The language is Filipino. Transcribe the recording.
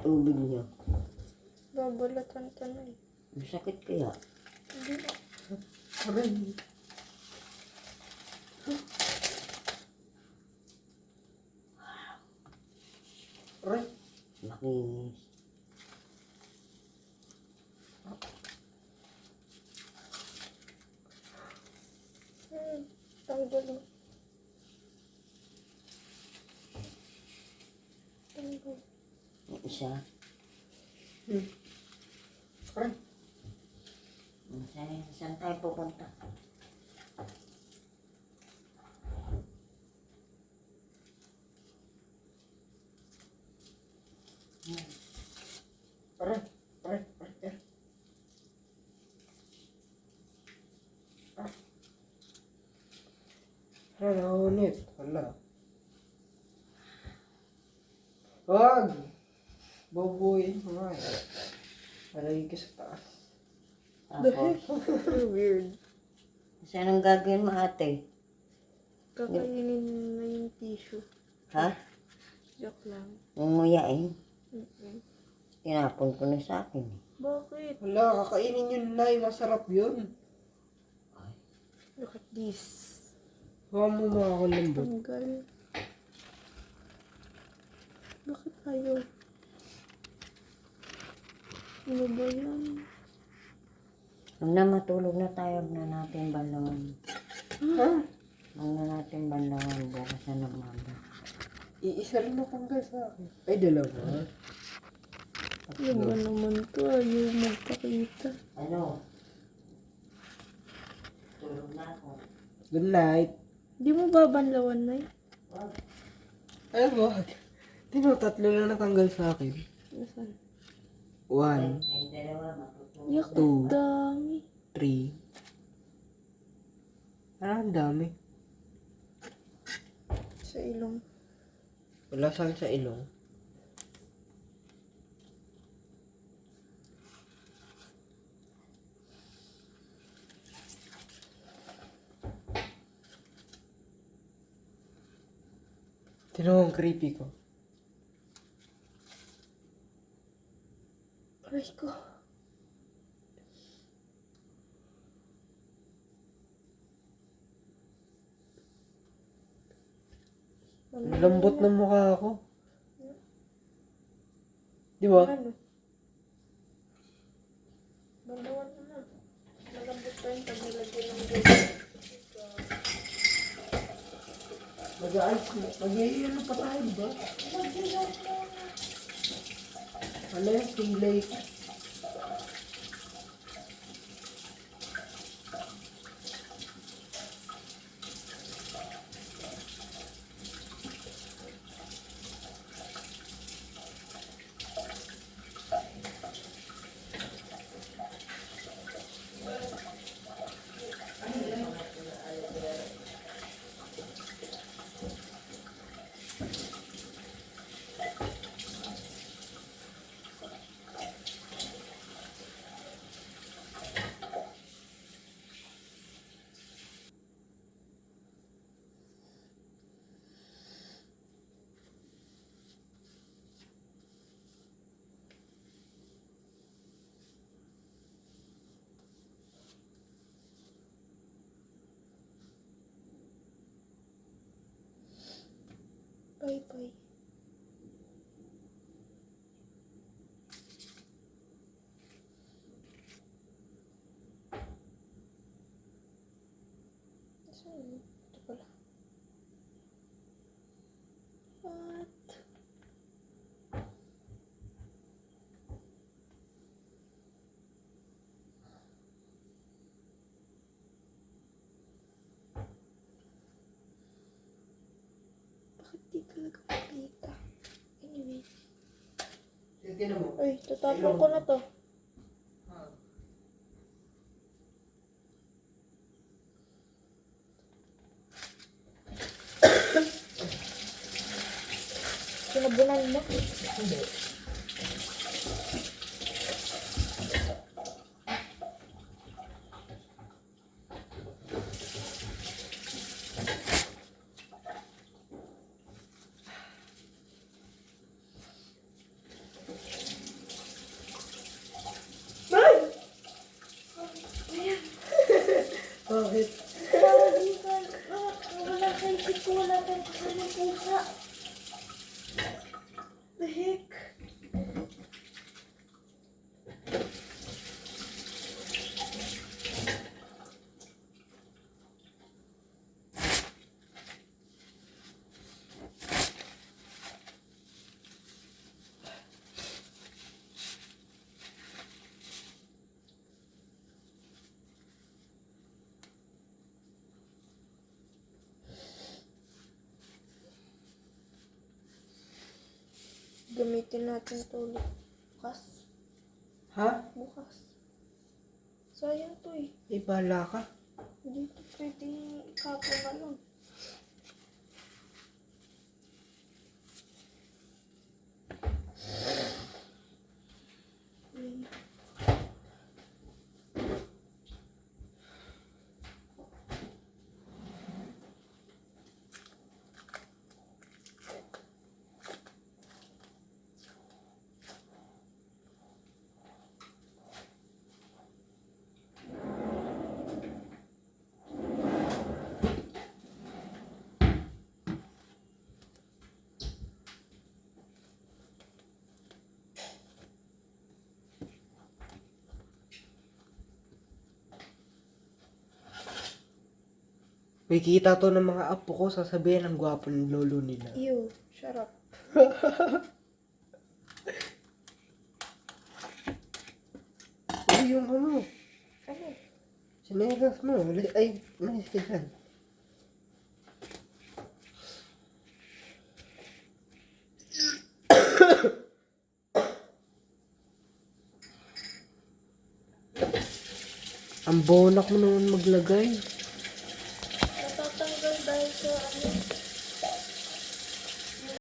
Ubig niya. Babalatan ka na eh. Masakit kaya. Hindi na. Aray. Aray. Makinis. Tanggal mo. Tanggal. Yung isa. Aray. Saan tayo pupunta? Aray. Aray. Aray. Aray, nakunit. Hala. Wag! Boboy. Aray. Aray ka sa taas. Tapos, So weird. saan ang gagawin mo ate? Kakainin na yung tissue. Ha? Joke lang. Mumuyain? Mm-mm. Tinapon ko na sa akin. Bakit? Hala, kakainin yun, Nay. Masarap yun. Look at this. Huwag mo makakalambot. Tanggal. Bakit ayaw? Ano ba yan? Huwag na matulog na tayo. Huwag na natin banlawan. Ha? Huwag na natin banlawan. Bukas na ng umaga. Iisa rin natanggal sa akin. Ay, dalawa. Ano ba naman to? Ayaw magpakita. Ano? Tulog na ako. Good night. Di mo babanlawan na eh. Wag. Ay, wag. Tatlo na natanggal sa akin. Nasaan? 1, Ay, dalawa matutulog. Yak, Two. dami. 3. Ang dami. Sa ilong. Wala sa akin sa ilong. Tinawang creepy ko. Aray ko. Ang lambot ng mukha ko. Di ba? Ano? Banlawan mo na. Malambot pa yung pag nilagyan ng gulay. Mag-iayano pa tayo, di ba? Ano yung pilay? Bye-bye. Saan? Ito pala. What? Bakit di talaga makita? Anyway. Sige na mo. Ay, tatapon ko na to. Sinabunan mo? Hindi. gamitin natin to ulit. Bukas. Ha? Bukas. Sayang to eh. Ibala ka. Hindi to pwedeng ikapo na lang. May kita to ng mga apo ko, sasabihin ang gwapo ng lolo nila. Ew, shut up. Uy, yung ano, Ano? sinelas mo. Ay, nice ka dyan. Ang bonak mo naman maglagay.